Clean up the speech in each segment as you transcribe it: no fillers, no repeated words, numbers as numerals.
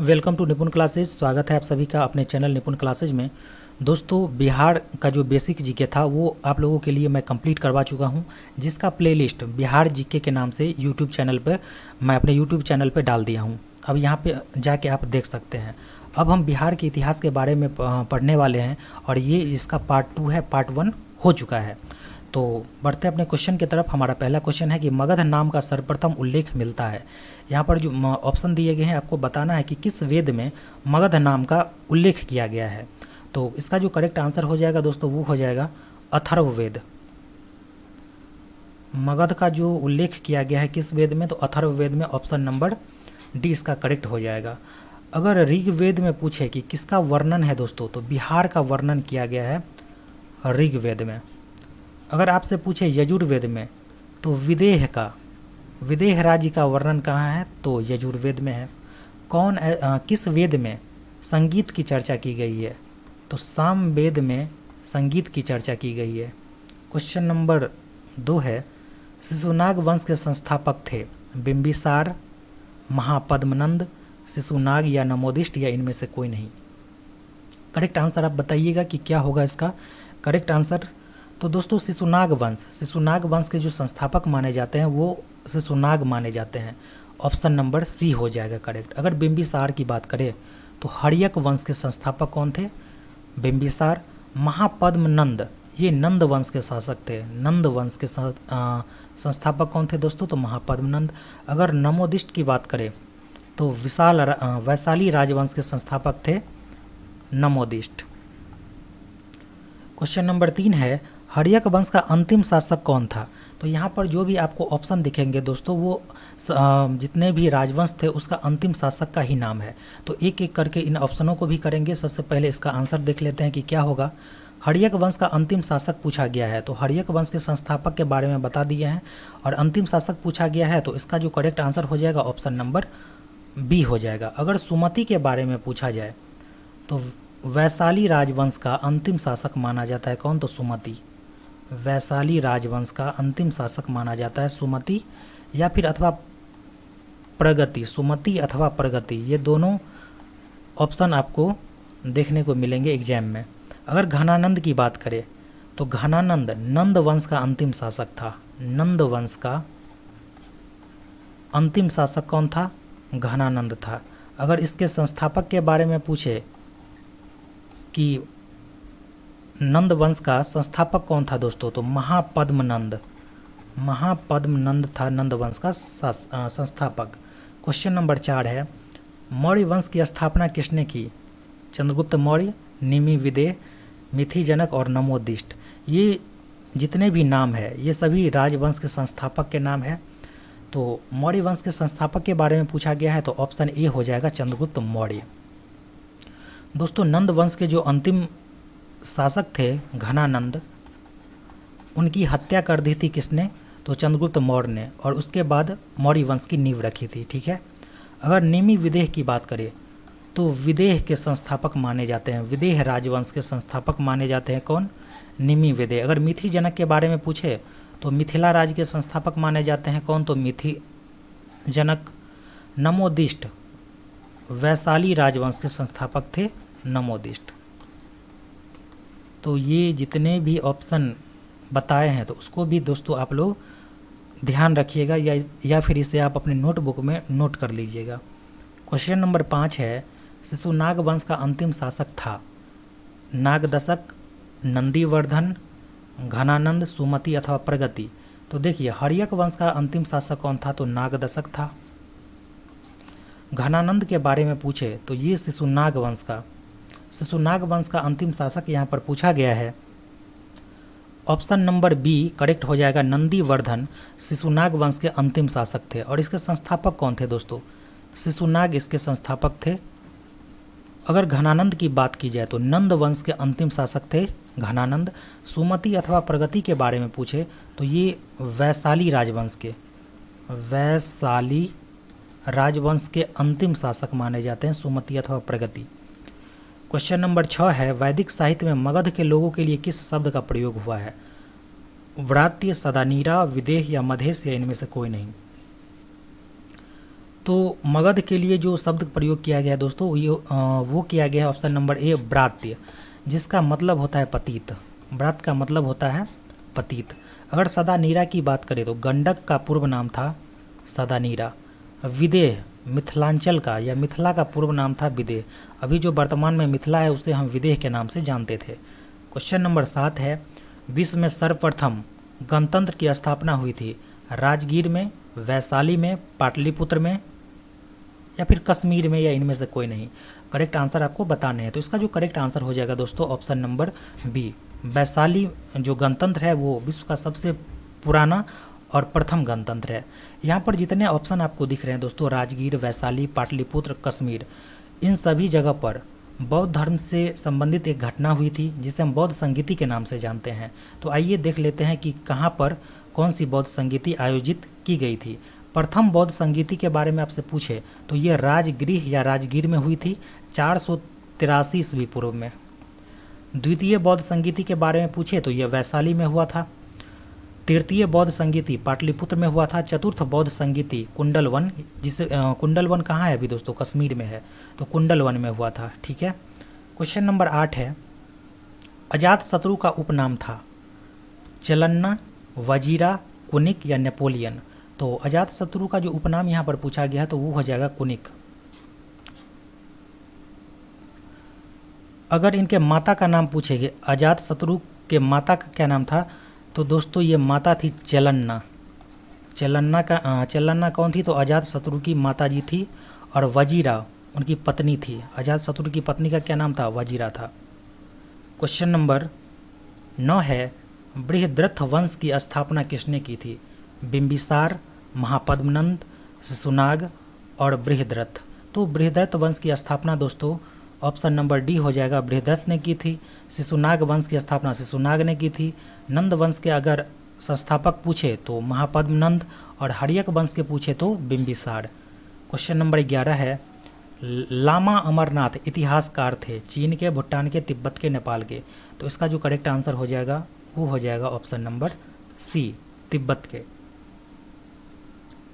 Welcome to निपुण classes. स्वागत है आप सभी का अपने चैनल निपुण क्लासेज में। दोस्तों, बिहार का जो बेसिक जीके था वो आप लोगों के लिए मैं कंप्लीट करवा चुका हूं, जिसका प्लेलिस्ट बिहार जीके के नाम से यूट्यूब चैनल पर मैं अपने यूट्यूब चैनल पर डाल दिया हूं। अब यहां पे जाके आप देख सकते हैं। अब हम बिहार के इतिहास के बारे में पढ़ने वाले हैं और ये इसका पार्ट 2 है, पार्ट 1 हो चुका है। तो बढ़ते अपने क्वेश्चन की तरफ। हमारा पहला क्वेश्चन है कि मगध नाम का सर्वप्रथम उल्लेख मिलता है। यहाँ पर जो ऑप्शन दिए गए हैं आपको बताना है कि किस वेद में मगध नाम का उल्लेख किया गया है। तो इसका जो करेक्ट आंसर हो जाएगा दोस्तों वो हो जाएगा अथर्ववेद। मगध का जो उल्लेख किया गया है किस वेद में, तो अथर्ववेद में। ऑप्शन नंबर डी इसका करेक्ट हो जाएगा। अगर ऋग्वेद में पूछे कि किसका वर्णन है दोस्तों, तो बिहार का वर्णन किया गया है ऋग्वेद में। अगर आपसे पूछे यजुर्वेद में, तो विदेह राज्य का वर्णन कहाँ है, तो यजुर्वेद में है। किस वेद में संगीत की चर्चा की गई है, तो साम वेद में संगीत की चर्चा की गई है। क्वेश्चन नंबर 2 है, शिशुनाग वंश के संस्थापक थे बिंबिसार, महापद्मनंद, शिशुनाग या नमोदिष्ट, या इनमें से कोई नहीं। करेक्ट आंसर आप बताइएगा कि क्या होगा इसका करेक्ट आंसर। तो दोस्तों, शिशुनाग वंश के जो संस्थापक माने जाते हैं वो शिशुनाग माने जाते हैं। ऑप्शन नंबर सी हो जाएगा करेक्ट। अगर बिंबिसार की बात करें तो हर्यक वंश के संस्थापक कौन थे, बिंबिसार। महापद्मनंद ये नंद वंश के शासक थे। नंद वंश के संस्थापक कौन थे दोस्तों, तो महापद्मनंद। अगर नमोदिष्ट की बात करें तो वैशाली राजवंश के संस्थापक थे नमोदिष्ट। क्वेश्चन नंबर 3 है, हर्यक वंश का अंतिम शासक कौन था। तो यहाँ पर जो भी आपको ऑप्शन दिखेंगे दोस्तों वो जितने भी राजवंश थे उसका अंतिम शासक का ही नाम है। तो एक एक करके इन ऑप्शनों को भी करेंगे। सबसे पहले इसका आंसर देख लेते हैं कि क्या होगा। हर्यक वंश का अंतिम शासक पूछा गया है, तो हर्यक वंश के संस्थापक के बारे में बता दिए हैं और अंतिम शासक पूछा गया है, तो इसका जो करेक्ट आंसर हो जाएगा ऑप्शन नंबर बी हो जाएगा। अगर सुमति के बारे में पूछा जाए तो वैशाली राजवंश का अंतिम शासक माना जाता है कौन, तो सुमति। वैशाली राजवंश का अंतिम शासक माना जाता है सुमति या फिर अथवा प्रगति। सुमति अथवा प्रगति, ये दोनों ऑप्शन आपको देखने को मिलेंगे एग्जाम में। अगर घनानंद की बात करें तो घनानंद नंद वंश का अंतिम शासक था। नंद वंश का अंतिम शासक कौन था, घनानंद था। अगर इसके संस्थापक के बारे में पूछे कि नंद वंश का संस्थापक कौन था दोस्तों, तो महापद्मनंद था नंद वंश का संस्थापक। क्वेश्चन नंबर 4 है, मौर्य वंश की स्थापना किसने की। चंद्रगुप्त मौर्य, निमि विदेह, मिथिजनक और नमोदिष्ट। ये जितने भी नाम है ये सभी राजवंश के संस्थापक के नाम है। तो मौर्य वंश के संस्थापक के बारे में पूछा गया है तो ऑप्शन ए हो जाएगा चंद्रगुप्त मौर्य। दोस्तों, नंद वंश के जो अंतिम शासक थे घनानंद, उनकी हत्या कर दी थी किसने, तो चंद्रगुप्त मौर्य ने, और उसके बाद मौर्य वंश की नींव रखी थी। ठीक है। अगर निमि विदेह की बात करें तो विदेह के संस्थापक माने जाते हैं, विदेह राजवंश के संस्थापक माने जाते हैं कौन, निमि विदेह। अगर मिथि जनक के बारे में पूछे तो मिथिला राज्य के संस्थापक माने जाते हैं कौन, तो मिथि जनक। नमोदिष्ट वैशाली राजवंश के संस्थापक थे नमोदिष्ट। तो ये जितने भी ऑप्शन बताए हैं तो उसको भी दोस्तों आप लोग ध्यान रखिएगा या फिर इसे आप अपने नोटबुक में नोट कर लीजिएगा। क्वेश्चन नंबर 5 है, शिशुनाग वंश का अंतिम शासक था नागदशक, नंदीवर्धन, घनानंद, सुमति अथवा प्रगति। तो देखिए, हर्यक वंश का अंतिम शासक कौन था, तो नागदशक था। घनानंद के बारे में पूछे तो ये शिशुनाग वंश का अंतिम शासक यहाँ पर पूछा गया है। ऑप्शन नंबर बी करेक्ट हो जाएगा। नंदीवर्धन शिशुनाग वंश के अंतिम शासक थे और इसके संस्थापक कौन थे दोस्तों, शिशुनाग इसके संस्थापक थे। अगर घनानंद की बात की जाए तो नंद वंश के अंतिम शासक थे घनानंद। सुमति अथवा प्रगति के बारे में पूछे तो ये वैशाली राजवंश के अंतिम शासक माने जाते हैं सुमति अथवा प्रगति। क्वेश्चन नंबर 6 है, वैदिक साहित्य में मगध के लोगों के लिए किस शब्द का प्रयोग हुआ है। व्रात्य, सदानीरा, विदेह या मधेश, या इनमें से कोई नहीं। तो मगध के लिए जो शब्द प्रयोग किया गया है दोस्तों वो किया गया है ऑप्शन नंबर ए ब्रात्य, जिसका मतलब होता है पतित। ब्रात का मतलब होता है पतित। अगर सदानीरा की बात करें तो गंडक का पूर्व नाम था सदानीरा। विदेह मिथिलांचल का या मिथिला का पूर्व नाम था विदेह। अभी जो वर्तमान में मिथिला है उसे हम विदेह के नाम से जानते थे। क्वेश्चन नंबर 7 है, विश्व में सर्वप्रथम गणतंत्र की स्थापना हुई थी राजगीर में, वैशाली में, पाटलिपुत्र में या फिर कश्मीर में, या इनमें से कोई नहीं। करेक्ट आंसर आपको बताने हैं। तो इसका जो करेक्ट आंसर हो जाएगा दोस्तों ऑप्शन नंबर बी। वैशाली जो गणतंत्र है वो विश्व का सबसे पुराना और प्रथम गणतंत्र है। यहाँ पर जितने ऑप्शन आपको दिख रहे हैं दोस्तों, राजगीर, वैशाली, पाटलिपुत्र, कश्मीर, इन सभी जगह पर बौद्ध धर्म से संबंधित एक घटना हुई थी जिसे हम बौद्ध संगीति के नाम से जानते हैं। तो आइए देख लेते हैं कि कहाँ पर कौन सी बौद्ध संगीति आयोजित की गई थी। प्रथम बौद्ध संगीति के बारे में आपसे पूछे तो ये राजगृह या राजगीर में हुई थी 483 ईस्वी पूर्व में। द्वितीय बौद्ध संगीति के बारे में पूछे तो यह वैशाली में हुआ था। तृतीय बौद्ध संगीति पाटलिपुत्र में हुआ था। चतुर्थ बौद्ध संगीति कुंडलवन, जिसे कुंडलवन कहाँ है अभी दोस्तों, कश्मीर में है, तो कुंडलवन में हुआ था। ठीक है। क्वेश्चन नंबर 8 है, अजातशत्रु का उपनाम था चलन्ना, वजीरा, कुनिक या नेपोलियन। तो अजातशत्रु का जो उपनाम यहाँ पर पूछा गया है तो वो हो जाएगा कुनिक। अगर इनके माता का नाम पूछेंगे, अजातशत्रु के माता का क्या नाम था, तो दोस्तों ये माता थी चलन्ना। चलन्ना कौन थी, तो अजातशत्रु की माता जी थी। और वजीरा उनकी पत्नी थी। अजातशत्रु की पत्नी का क्या नाम था, वजीरा था। क्वेश्चन नंबर 9 है, बृहद्रथ वंश की स्थापना किसने की थी? बिंबिसार, महापद्मनंद, शिशुनाग और बृहद्रथ। तो बृहद्रथ वंश की स्थापना दोस्तों ऑप्शन नंबर डी हो जाएगा, बृहद्रथ ने की थी। शिशुनाग वंश की स्थापना शिशुनाग ने की थी। नंद वंश के अगर संस्थापक पूछे तो महापद्मनंद, और हर्यक वंश के पूछे तो बिंबिसार। क्वेश्चन नंबर 11 है, लामा अमरनाथ इतिहासकार थे चीन के, भूटान के, तिब्बत के, नेपाल के। तो इसका जो करेक्ट आंसर हो जाएगा वो हो जाएगा ऑप्शन नंबर सी, तिब्बत के।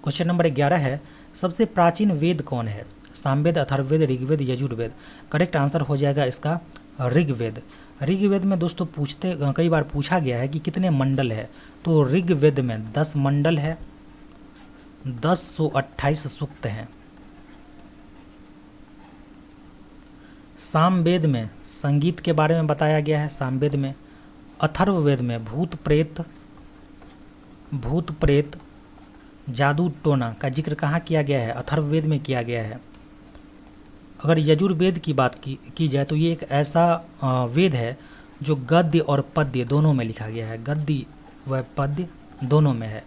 क्वेश्चन नंबर 11 है, सबसे प्राचीन वेद कौन है? सामवेद, अथर्ववेद, ऋग्वेद, यजुर्वेद। करेक्ट आंसर हो जाएगा इसका ऋग्वेद। ऋग्वेद में दोस्तों कई बार पूछा गया है कि कितने मंडल है, तो ऋग्वेद में 10 मंडल है, 1028 सूक्त हैं। सामवेद में संगीत के बारे में बताया गया है, सामवेद में। अथर्ववेद में भूत प्रेत, जादू टोना का जिक्र कहाँ किया गया है? अथर्ववेद में किया गया है। अगर यजुर्वेद की बात की जाए तो ये एक ऐसा वेद है जो गद्य और पद्य दोनों में लिखा गया है, गद्य व पद्य दोनों में है।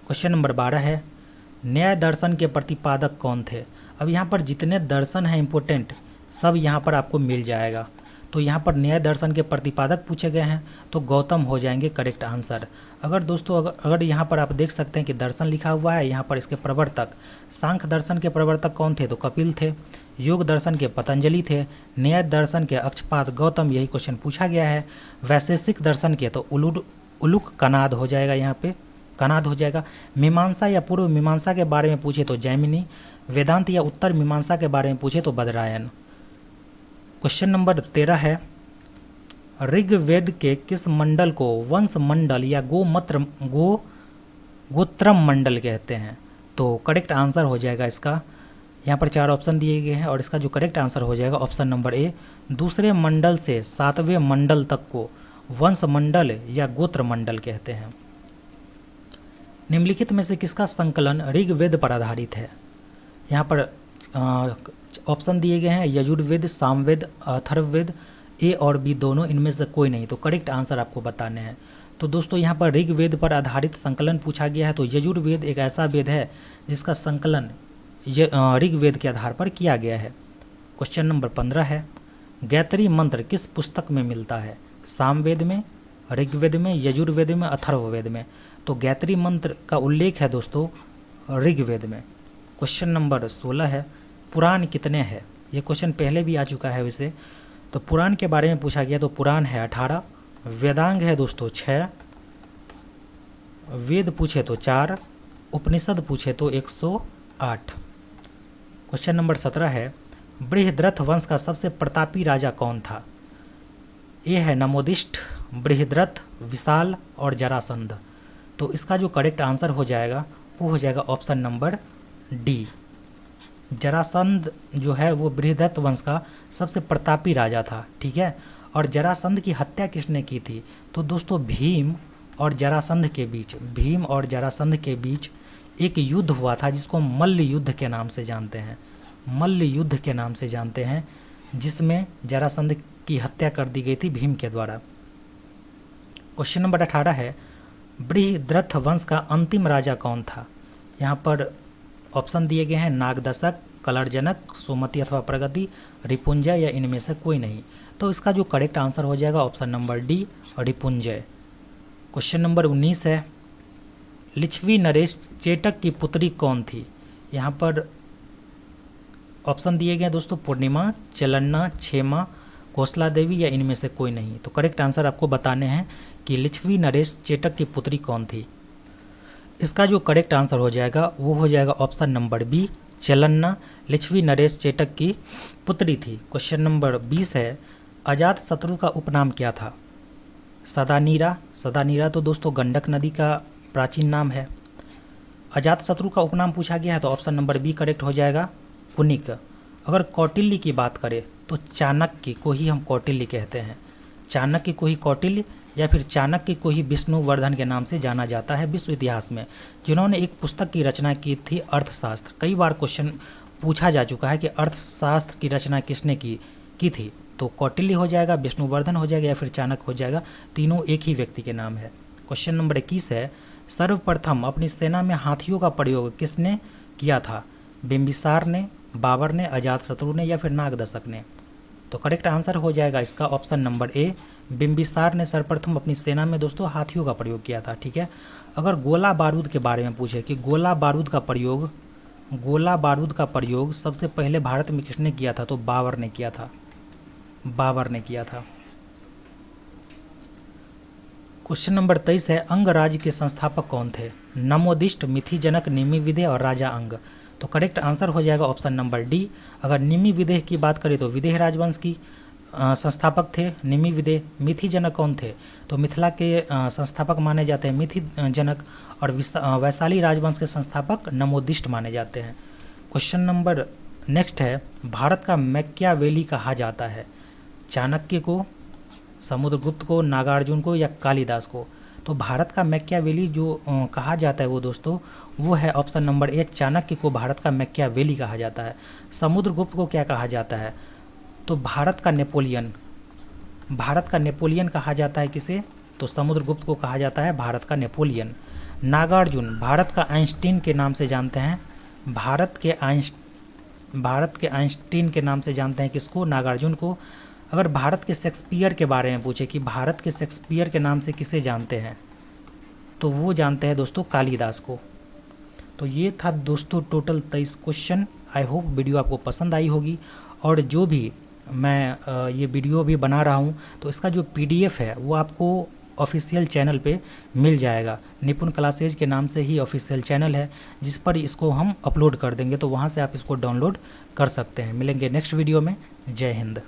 क्वेश्चन नंबर 12 है, न्याय दर्शन के प्रतिपादक कौन थे? अब यहाँ पर जितने दर्शन हैं इम्पोर्टेंट सब यहाँ पर आपको मिल जाएगा। तो यहाँ पर न्याय दर्शन के प्रतिपादक पूछे गए हैं तो गौतम हो जाएंगे करेक्ट आंसर। अगर दोस्तों अगर यहाँ पर आप देख सकते हैं कि दर्शन लिखा हुआ है, यहाँ पर इसके प्रवर्तक, सांख्य दर्शन के प्रवर्तक कौन थे? तो कपिल थे। योग दर्शन के पतंजलि थे। न्याय दर्शन के अक्षपाद गौतम, यही क्वेश्चन पूछा गया है। वैशेषिक दर्शन के तो उलूक कनाद हो जाएगा, यहाँ पे कनाद हो जाएगा। मीमांसा या पूर्व मीमांसा के बारे में पूछे तो जैमिनी। वेदांत या उत्तर मीमांसा के बारे में पूछे तो बदरायन। क्वेश्चन नंबर 13 है, ऋग्वेद के किस मंडल को वंश मंडल या गोत्रम मंडल कहते हैं? तो करेक्ट आंसर हो जाएगा इसका, यहाँ पर 4 ऑप्शन दिए गए हैं और इसका जो करेक्ट आंसर हो जाएगा ऑप्शन नंबर ए, दूसरे मंडल से 7वें मंडल तक को वंश मंडल या गोत्र मंडल कहते हैं। निम्नलिखित में से किसका संकलन ऋग्वेद पर आधारित है? यहाँ पर ऑप्शन दिए गए हैं, यजुर्वेद, सामवेद, अथर्ववेद, ए और बी दोनों, इनमें से कोई नहीं। तो करेक्ट आंसर आपको बताने हैं। तो दोस्तों यहाँ पर ऋग्वेद पर आधारित संकलन पूछा गया है, तो यजुर्वेद एक ऐसा वेद है जिसका संकलन ऋग्वेद के आधार पर किया गया है। क्वेश्चन नंबर 15 है, गायत्री मंत्र किस पुस्तक में मिलता है? सामवेद में, ऋग्वेद में, यजुर्वेद में, अथर्ववेद में। तो गायत्री मंत्र का उल्लेख है दोस्तों ऋग्वेद में। क्वेश्चन नंबर 16 है, पुराण कितने हैं? ये क्वेश्चन पहले भी आ चुका है वैसे। तो पुराण के बारे में पूछा गया तो पुराण है 18, वेदांग है दोस्तों 6, वेद पूछे तो 4, उपनिषद पूछे तो 108। क्वेश्चन नंबर 17 है, बृहद्रथ वंश का सबसे प्रतापी राजा कौन था? ए है नमोदिष्ट, बृहद्रथ, विशाल और जरासंध। तो इसका जो करेक्ट आंसर हो जाएगा वो हो जाएगा ऑप्शन नंबर डी। जरासंध जो है वो बृहद्रथ वंश का सबसे प्रतापी राजा था, ठीक है। और जरासंध की हत्या किसने की थी? तो दोस्तों भीम और जरासंध के बीच एक युद्ध हुआ था जिसको मल्ल युद्ध के नाम से जानते हैं, जिसमें जरासंध की हत्या कर दी गई थी भीम के द्वारा। क्वेश्चन नंबर 18 है, बृहद्रथ वंश का अंतिम राजा कौन था? यहाँ पर ऑप्शन दिए गए हैं नागदशक, कलरजनक, सुमति अथवा प्रगति, रिपुंजय या इनमें से कोई नहीं। तो इसका जो करेक्ट आंसर हो जाएगा option number D, Ripunjay. Question number 19 है, लिच्छवी नरेश चेटक की पुत्री कौन थी? यहाँ पर ऑप्शन दिए गए दोस्तों पूर्णिमा, चलन्ना, क्षेमा, कौशला देवी या इनमें से कोई नहीं। तो करेक्ट आंसर आपको बताने हैं कि लिच्छवी नरेश चेटक की पुत्री कौन थी। इसका जो करेक्ट आंसर हो जाएगा वो हो जाएगा option number B, Chelna Licchavi नरेश चेटक की पुत्री थी। क्वेश्चन नंबर 20 है, अजातशत्रु का उपनाम क्या था? सदानीरा तो दोस्तों गंडक नदी का प्राचीन नाम है। अजातशत्रु का उपनाम पूछा गया है तो ऑप्शन नंबर बी करेक्ट हो जाएगा, कुनिक। अगर कौटिल्य की बात करें तो चाणक्य को ही हम कौटिल्य कहते हैं। चाणक्य को ही कौटिल्य या फिर चाणक्य को ही विष्णुवर्धन के नाम से जाना जाता है विश्व इतिहास में, जिन्होंने एक पुस्तक की रचना की थी अर्थशास्त्र। कई बार क्वेश्चन पूछा जा चुका है कि अर्थशास्त्र की रचना किसने की थी? तो कौटिल्य हो जाएगा, विष्णुवर्धन हो जाएगा या फिर चाणक्य हो जाएगा, तीनों एक ही व्यक्ति के नाम है। क्वेश्चन नंबर 21 है, सर्वप्रथम अपनी सेना में हाथियों का प्रयोग किसने किया था? बिंबिसार ने, बाबर ने, अजातशत्रु ने या फिर नागदशक ने? तो करेक्ट आंसर हो जाएगा इसका ऑप्शन नंबर ए, बिंबिसार ने सर्वप्रथम अपनी सेना में दोस्तों हाथियों का प्रयोग किया था, ठीक है। अगर गोला बारूद के बारे में पूछे कि गोला बारूद का प्रयोग सबसे पहले भारत में किसने किया था? तो बाबर ने किया था। क्वेश्चन नंबर 23 है, अंग राज्य के संस्थापक कौन थे? नमोदिष्ट, मिथिजनक, निमिविदेह और राजा अंग। तो करेक्ट आंसर हो जाएगा ऑप्शन नंबर डी। अगर निमिविदेह की बात करें तो विदेह राजवंश की संस्थापक थे निमिविदेह। मिथिजनक कौन थे? तो मिथिला के संस्थापक माने जाते हैं मिथिजनक, और वैशाली राजवंश के संस्थापक नमोदिष्ट माने जाते हैं। क्वेश्चन नंबर नेक्स्ट है, भारत का मैकियावेली कहा जाता है? चाणक्य को, समुद्रगुप्त को, नागार्जुन को या कालिदास को? तो भारत का मैकियावेली जो कहा जाता है वो दोस्तों वो है ऑप्शन नंबर ए, चाणक्य को भारत का मैकियावेली कहा जाता है। समुद्रगुप्त को क्या कहा जाता है? तो भारत का नेपोलियन कहा जाता है किसे? तो समुद्रगुप्त को कहा जाता है भारत का नेपोलियन। नागार्जुन भारत का आइंस्टीन के नाम से जानते हैं, भारत के आइंस्टीन के नाम से जानते हैं किसको? नागार्जुन को। अगर भारत के शेक्सपियर के बारे में पूछे कि भारत के शेक्सपियर के नाम से किसे जानते हैं, तो वो जानते हैं दोस्तों कालिदास को। तो ये था दोस्तों total 23 question. I hope video आपको पसंद आई होगी, और जो भी मैं ये वीडियो भी बना रहा हूँ तो इसका जो PDF है वो आपको ऑफिशियल चैनल पे मिल जाएगा। निपुण क्लासेज के नाम से ही ऑफिशियल चैनल है जिस पर इसको हम अपलोड कर देंगे, तो वहाँ से आप इसको डाउनलोड कर सकते हैं। मिलेंगे नेक्स्ट वीडियो में। जय हिंद।